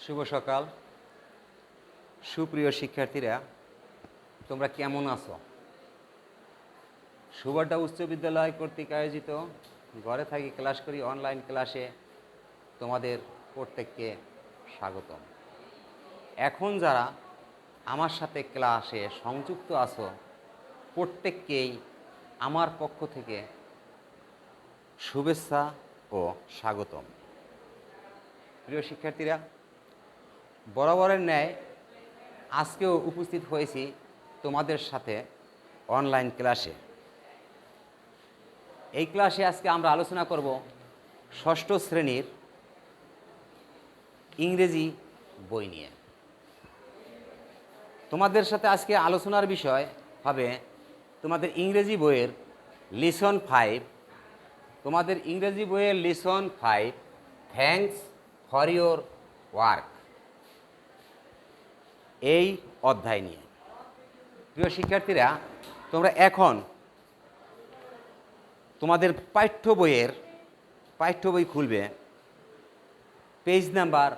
শুভ সকাল সুপ্রিয় শিক্ষার্থীরা, তোমরা কেমন আছো? সুবর্ণা উচ্চ বিদ্যালয় কর্তৃক আয়োজিত ঘরে থাকি ক্লাস করি অনলাইন ক্লাসে তোমাদের প্রত্যেককে স্বাগতম। এখন যারা আমার সাথে ক্লাসে সংযুক্ত আছো প্রত্যেককেই আমার পক্ষ থেকে শুভেচ্ছা ও স্বাগতম। প্রিয় শিক্ষার্থীরা, বরাবরের ন্যায় আজকেও উপস্থিত হয়েছি তোমাদের সাথে অনলাইন ক্লাসে। এই ক্লাসে আজকে আমরা আলোচনা করব ষষ্ঠ শ্রেণীর ইংরেজি বই নিয়ে। তোমাদের সাথে আজকে আলোচনার বিষয় হবে তোমাদের ইংরেজি বইয়ের লিসন 5। তোমাদের ইংরেজি বইয়ের lesson 5, thanks for your work, এই অধ্যায় নিয়ে। প্রিয় শিক্ষার্থীরা, তোমরা এখন তোমাদের পাঠ্য বই খুলবে, পেজ নাম্বার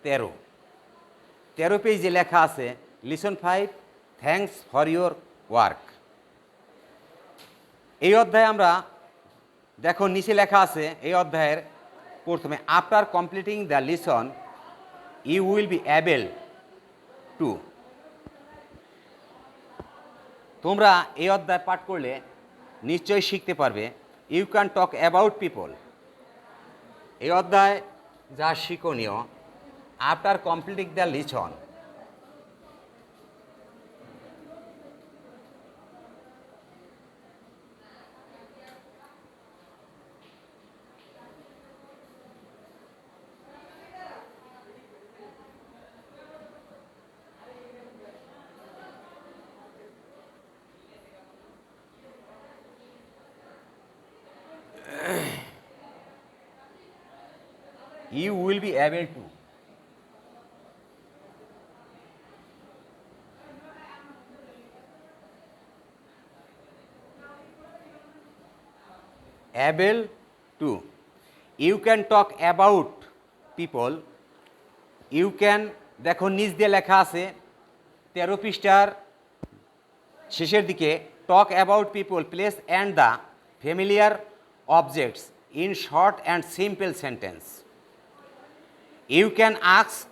13 পেজে লেখা আছে lesson 5, thanks for your work. এই অধ্যায়ে আমরা দেখো নিচে লেখা আছে এই অধ্যায়ের প্রথমে, after completing the lesson you will be able to. তোমরা এই অধ্যায় পাঠ করলে নিশ্চয়ই শিখতে পারবে you can talk about people. এই অধ্যায় যা শিক্ষণীয়, after completing the lesson you will be able to you can talk about people, you can, দেখো নিচ দিয়ে লেখা আছে 13 পৃষ্ঠার শেষের দিকে, টক about people place and the familiar objects in short and simple sentence. You can ask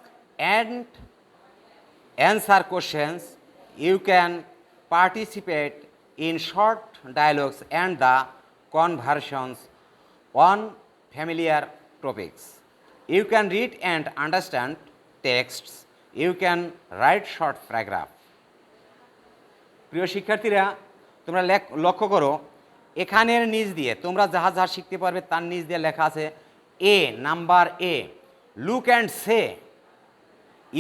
and answer questions. You can participate in short dialogues and the conversations on familiar topics. You can read and understand texts. You can write short paragraphs. প্রিয় শিক্ষার্থীরা, তোমরা লক্ষ্য করো এখানের নিচ দিয়ে তোমরা যাহা শিখতে পারবে তার নিচ দিয়ে লেখা আছে number A, look and say,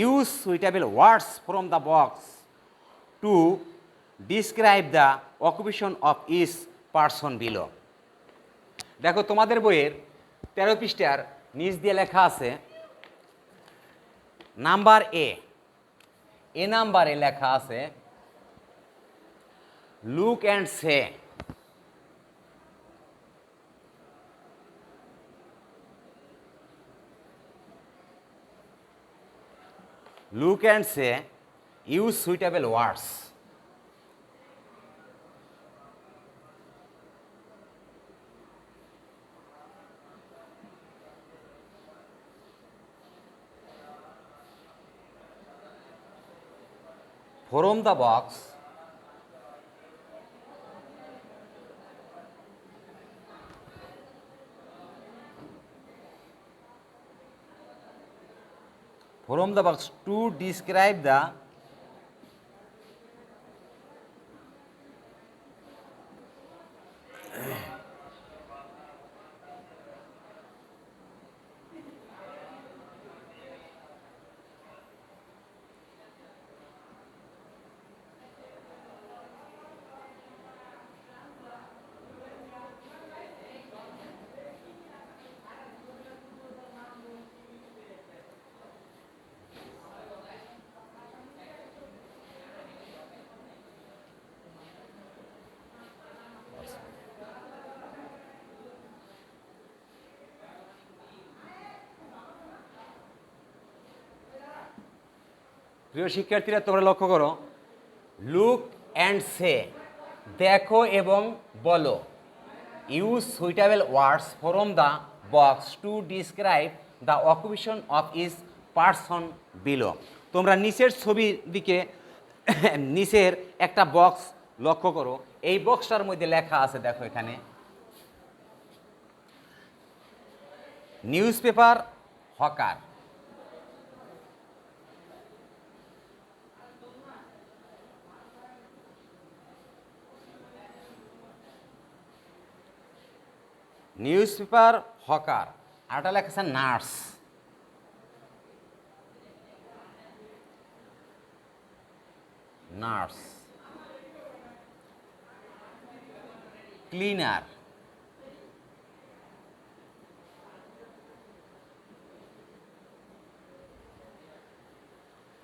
use suitable words from the box to describe the occupation of each person below. দেখো তোমাদের বইয়ের 13 পৃষ্ঠার নিচ দিয়ে লেখা আছে নাম্বার এ নাম্বারে লেখা আছে look and say. Look and say, use suitable words. From the box, to describe the প্রিয় শিক্ষার্থীরা, তোমরা লক্ষ্য করো, লুক অ্যান্ড সে, দেখো এবং বলো। Use suitable words from the box to describe the occupation of is person below. তোমরা নিচের ছবির দিকে নিচের একটা বক্স লক্ষ্য করো। এই বক্সটার মধ্যে লেখা আছে, দেখো এখানে news paper hawker. News paper hawker, আরটা লেখা আছে nurse. Nurse, cleaner,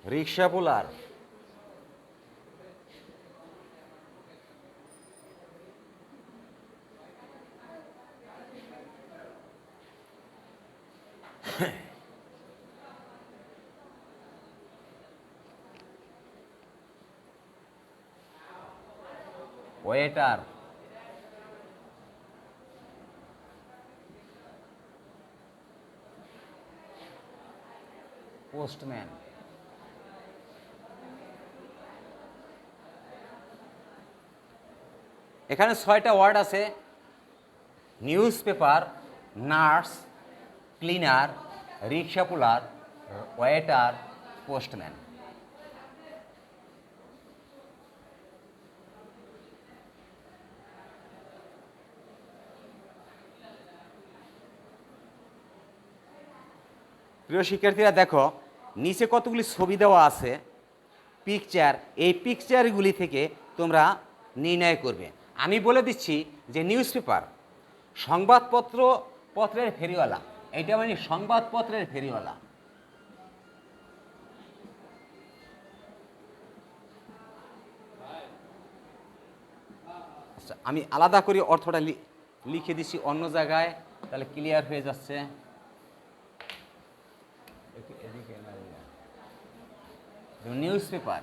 rickshaw puller, waiter, postman. এখানে 6টা ওয়ার্ড আছে, news paper, nurse, cleaner, rickshaw puller, waiter, postman. প্রিয় শিক্ষার্থীরা, দেখো নিচে কতগুলি ছবি দেওয়া আছে, পিকচার। এই পিকচারগুলি থেকে তোমরা নির্ণয় করবে। আমি বলে দিচ্ছি যে নিউজ পেপার পত্রের ফেরিওয়ালা, এটা মানে সংবাদপত্রের ফেরিওয়ালা। আচ্ছা, আমি আলাদা করে অর্থটা লিখে দিচ্ছি অন্য জায়গায়, তাহলে ক্লিয়ার হয়ে যাচ্ছে। নিউজ পেপার,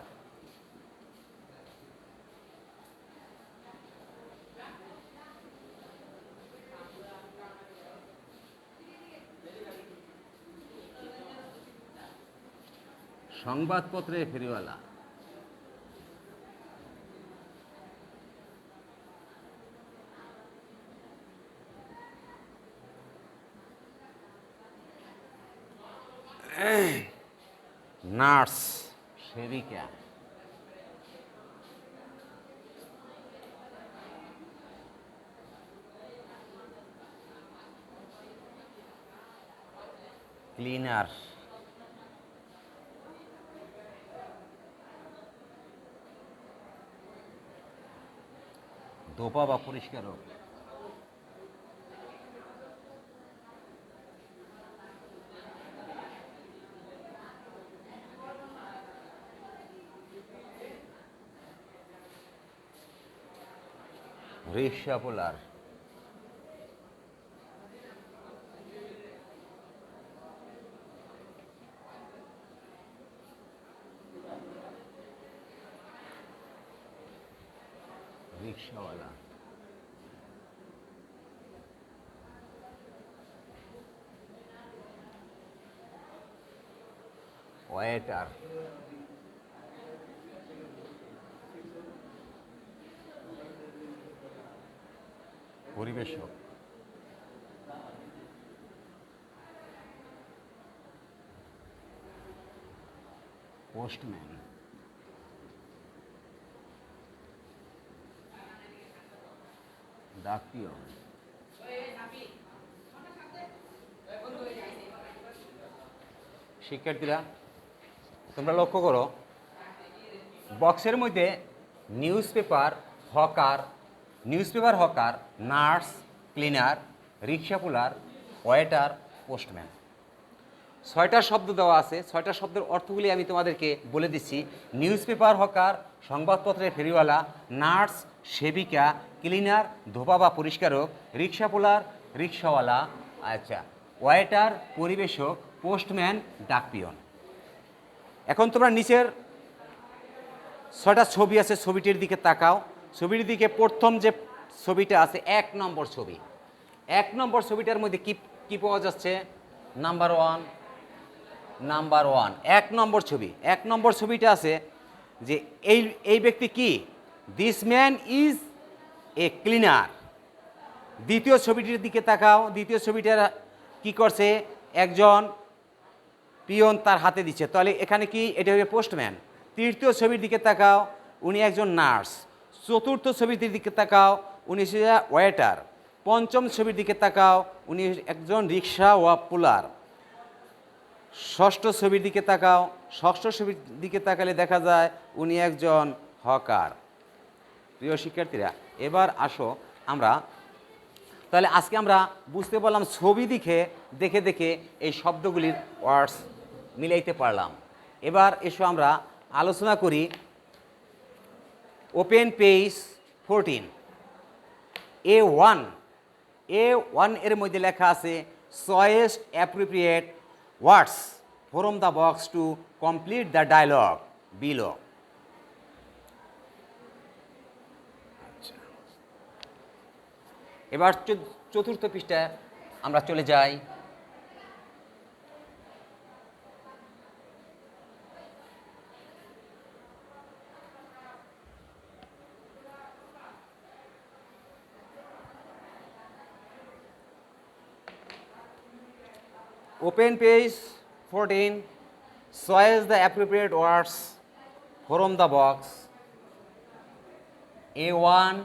সংবাদপত্রের ফেরিওয়ালা। নার্স, সেবিকা। ক্লিনার, ধোপা বা পরিষ্কারক। Rickshaw puller. রিক্সাওয়ালা। ওয়েটার। পরিবেশক। পোস্টম্যান। ডাকিও। শিক্ষার্থীরা, তোমরা লক্ষ্য করো, বক্সের মধ্যে news paper hawker, nurse, cleaner, rickshaw puller, waiter, postman, 6টা শব্দ দেওয়া আছে। 6টা শব্দের অর্থগুলি আমি তোমাদেরকে বলে দিচ্ছি। নিউজ পেপার হকার, সংবাদপত্রের ফেরিওয়ালা, নার্স, সেবিকা, ক্লিনার, ধোপা বা পরিষ্কারক, রিক্সা পুলার, রিক্সাওয়ালা, আচ্ছা, ওয়েটার, পরিবেশক, পোস্টম্যান, ডাকপিয়ন। এখন তোমরা নিচের 6টা ছবি আছে, ছবিটির দিকে তাকাও। ছবির দিকে প্রথম যে ছবিটা আছে 1 নম্বর ছবি। 1 নম্বর ছবিটার মধ্যে কি কি পাওয়া যাচ্ছে? Number one. 1 নম্বর ছবি। 1 নম্বর ছবিটা আছে যে এই ব্যক্তি কি? This man is a cleaner. দ্বিতীয় ছবিটির দিকে তাকাও। দ্বিতীয় ছবিটা কি করছে? একজন পিয়ন তার হাতে দিচ্ছে, তাহলে এখানে কি? এটা হবে পোস্টম্যান। তৃতীয় ছবির দিকে তাকাও, উনি একজন নার্স। চতুর্থ ছবির দিকে তাকাও, উনি ওয়েটার। পঞ্চম ছবির দিকে তাকাও, উনি একজন রিক্সা পুলার। ষষ্ঠ ছবির দিকে তাকাও। ষষ্ঠ ছবির দিকে তাকালে দেখা যায় উনি একজন হকার। প্রিয় শিক্ষার্থীরা, এবার আসো আমরা, তাহলে আজকে আমরা বুঝতে পারলাম ছবি দেখে দেখে এই শব্দগুলির ওয়ার্ডস মিলাইতে পারলাম। এবার এসো আমরা আলোচনা করি ওপেন পেজ 14 A1 এর মধ্যে লেখা আছে choice appropriate words from the box to complete the dialogue below. এবার চতুর্থ পৃষ্ঠায় আমরা চলে যাই। Open page 14. Choose the appropriate words from the box. A1.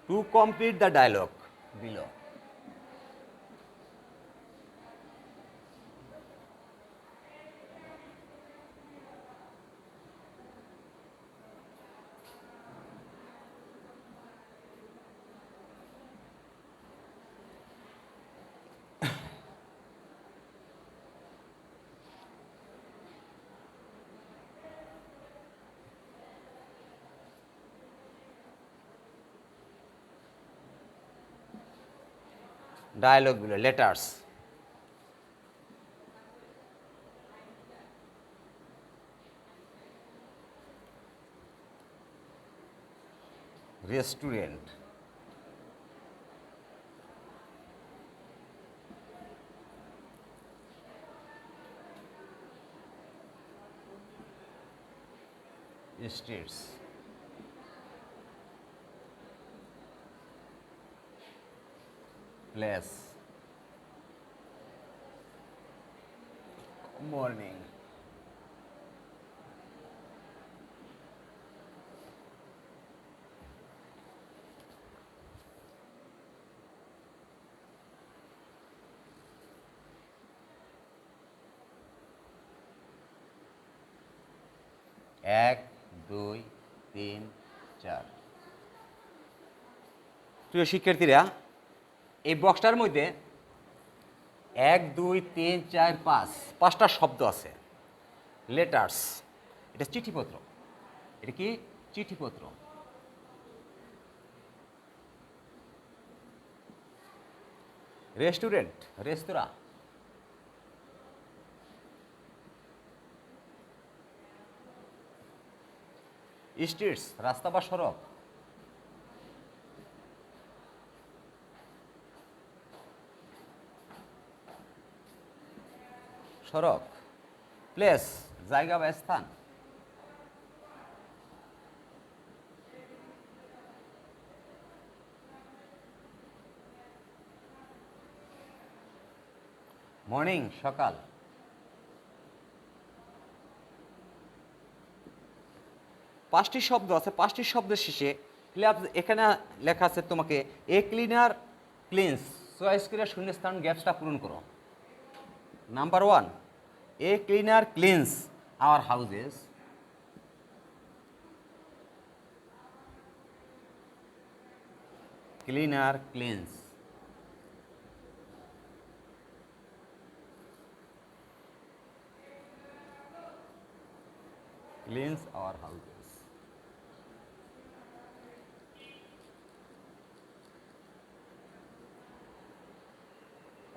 To complete the dialogue below. Dialogue below, letters. Restaurant. Streets. Place. Morning. এক, দুই, তিন, চার। প্রিয় শিক্ষার্থীরা, এই বক্সটার মধ্যে 1, 2, 3, 4, 5টা শব্দ আছে। লেটার্স, এটা চিঠিপত্র। এটা কি? চিঠিপত্র। রেস্টুরেন্ট, রেস্তোরাঁ। স্ট্রিটস, রাস্তা বা সড়ক। সড়ক। প্লেস, জায়গা বা স্থান। মর্নিং, সকাল। পাঁচটি শব্দ আছে। 5টি শব্দের শেষে এখানে লেখা আছে তোমাকে এ ক্লিনার ক্লিনস চয়েস করে শূন্যস্থান গ্যাপসটা পূরণ করো। Number 1, a cleaner cleans our houses. Cleaner cleans our houses.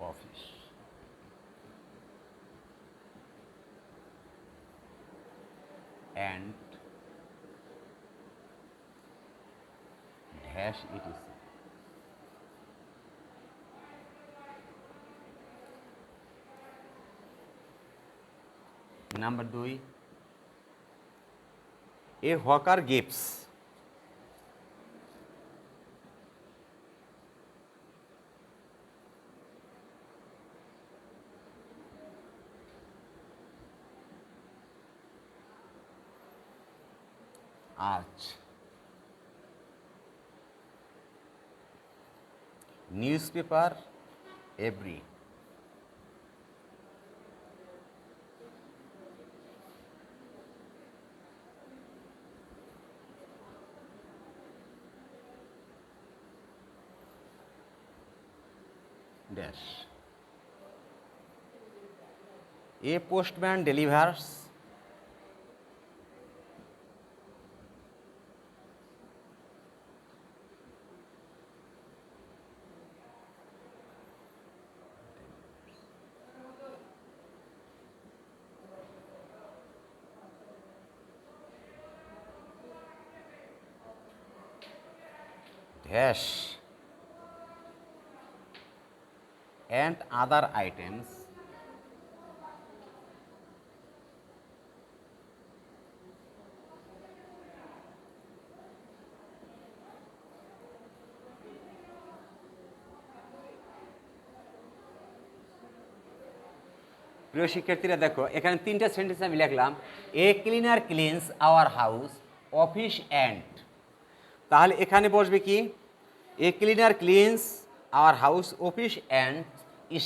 Office. And dash etc. Number 2, a hawker gives আজ newspaper every dash. A postman delivers dash and other items প্রিয় শিক্ষার্থীরা দেখো এখানে 3টা সেন্টেন্স আমি লিখলাম। A cleaner cleans our house office and, তাহলে এখানে বসবে কি? A cleaner cleans our house office and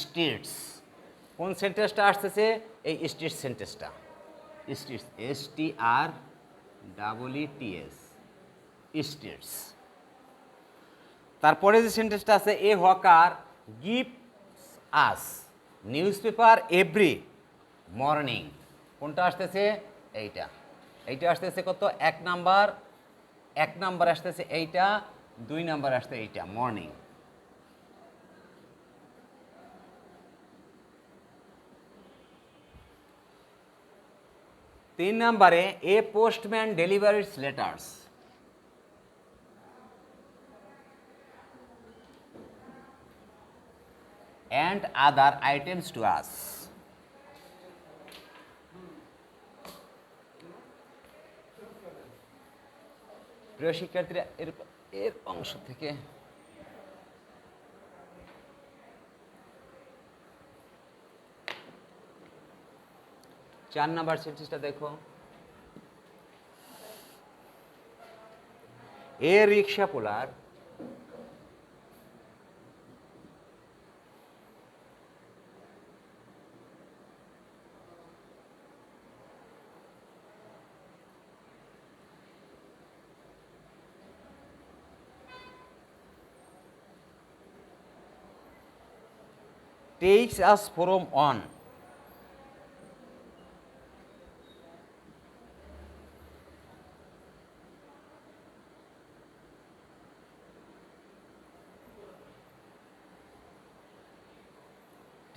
streets. কোন সেন্টেন্সটা আসতেছে? এই স্ট্রিট সেন্টেন্সটা, স্ট্রিটস STREETS স্ট্রিটস। তারপরে যে সেন্টেন্সটা আছে a hawker gives us newspaper every morning. কোনটা আসতেছে? এইটা আসতেছে কত? 1 নাম্বার আসতেছে এইটা, 2 নাম্বার আসতে এইটা মর্নিং। তিন নাম্বারে a postman deliveries letters. and other items to us. প্রিয় শিক্ষার্থীরা এর অংশ থেকে চার নাম্বার সেন্টেন্সটা দেখো। এ rickshaw polar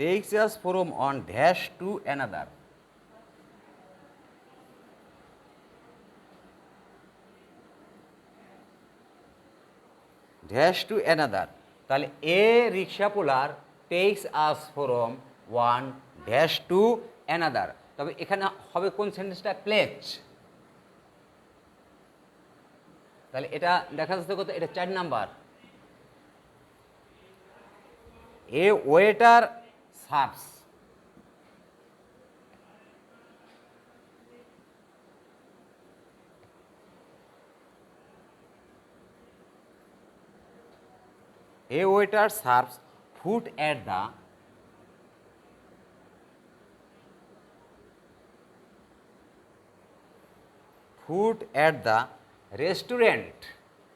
takes us from on dash to another. dash to another, তাহলে a rickshaw puller takes us from one dash to another. তবে এখানে হবে কোন সেন্টেন্সটা? প্লেস। তাহলে এটা দেখা যাচ্ছে কত? এটা 4 number. A waiter serves A waiter serves food at the restaurant.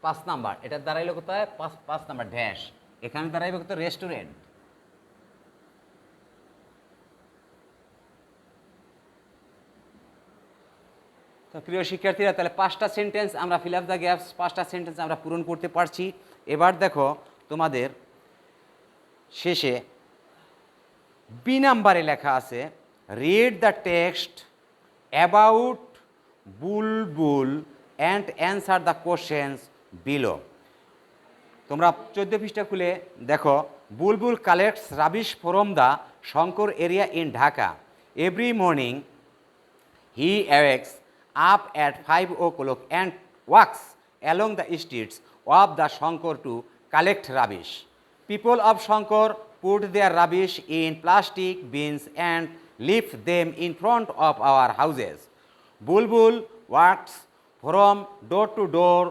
5 number, এটা দাঁড়াইলো কোথায়? 5 নাম্বার ড্যাশ, এখানে দাঁড়াইবে কত? রেস্টুরেন্ট। তো প্রিয় শিক্ষার্থীরা, তাহলে 5টা সেন্টেন্স আমরা ফিল আপ দ্য গ্যাপস, 5টা সেন্টেন্স আমরা পূরণ করতে পারছি। এবার দেখো তোমাদের শেষে বি নাম্বারে লেখা আছে read the text about Bulbul and answer the questions below. তোমরা 14 পৃষ্ঠা খুলে দেখো, Bulbul collects rubbish from the Shankar area in Dhaka. Every morning he awakes up at 5 o'clock and walks along the streets of the Shankar to collect rubbish. People of Shankar put their rubbish in plastic bins and leave them in front of our houses. Bulbul walks from door to door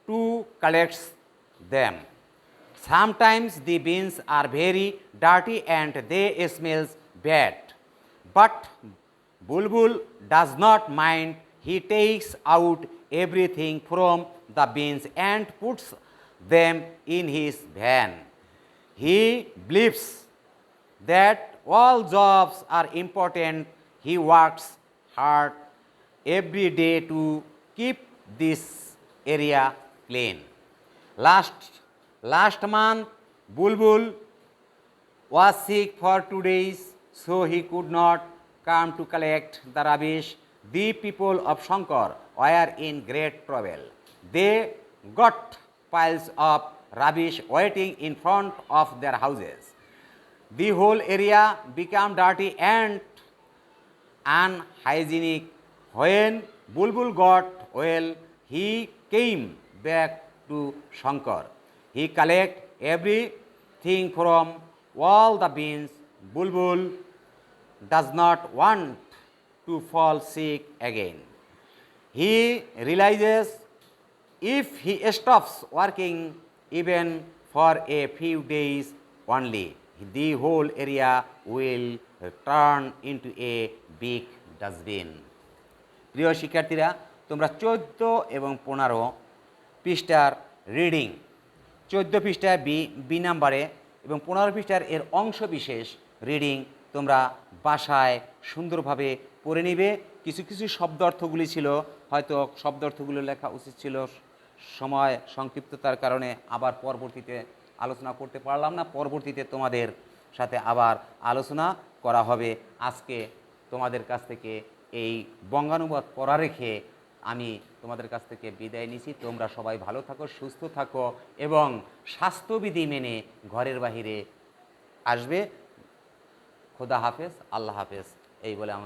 to collect them. Sometimes the bins are very dirty and they smell bad. But Bulbul does not mind. He takes out everything from the bins and puts them in his van. He believes that all jobs are important. He works hard every day to keep this area clean. Last month, Bulbul was sick for 2 days, so he could not come to collect the rubbish. The people of Shankar were in great trouble. They got piles of rubbish waiting in front of their houses. The whole area became dirty and unhygienic. When Bulbul got well, he came back to Shankar. He collected everything from all the bins. Bulbul does not want to fall sick again. He realizes if he stops working even for a few days only, the whole area will turn into a big dustbin. প্রিয় শিক্ষার্থীরা, তোমরা 14 এবং 15 পৃষ্ঠার reading, 14 পৃষ্ঠায় B নাম্বারে এবং 15 পৃষ্ঠার এর অংশ বিশেষ রিডিং তোমরা বাসায় সুন্দরভাবে পড়ে নিবে। কিছু কিছু শব্দ অর্থগুলি ছিল, হয়তো শব্দ অর্থগুলো লেখা উচিত ছিল, সময় সংক্ষিপ্ততার কারণে আবার পরবর্তীতে আলোচনা করতে পারলাম না। পরবর্তীতে তোমাদের সাথে আবার আলোচনা করা হবে। আজকে তোমাদের কাছ থেকে এই বঙ্গানুবাদ পড়া রেখে আমি তোমাদের কাছ থেকে বিদায় নিছি। তোমরা সবাই ভালো থাকো, সুস্থ থাকো এবং স্বাস্থ্যবিধি মেনে ঘরের বাহিরে আসবে। খোদা হাফেজ, আল্লাহ হাফেজ, এই বলে আমার